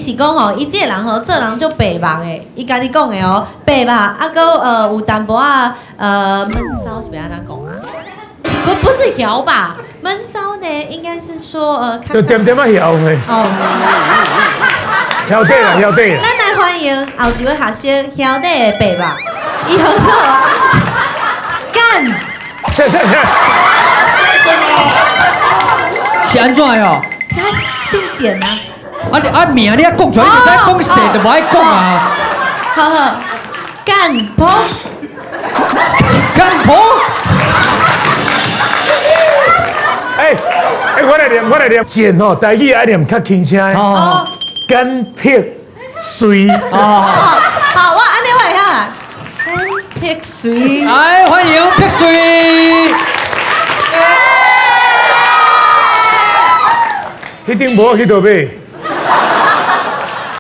是讲吼，伊这个人吼做人就白目的，伊家己讲的哦，白目啊，搁有淡薄啊闷骚是要安怎讲啊？不是摇吧？闷骚呢，应该是说就点点啊摇的。哦，摇底啦，摇底啦。咱来欢迎后一位学生摇底的白目，伊叫做干。是安怎的哦？他姓简啊。名你啊讲出来，你就使讲细就无爱讲啊。好好，干婆。干婆。我来念，简吼，台语爱念较轻声的。哦。干撇水。哦。好，我安尼话下，干撇水。来，欢迎撇水。迄顶无去倒尾。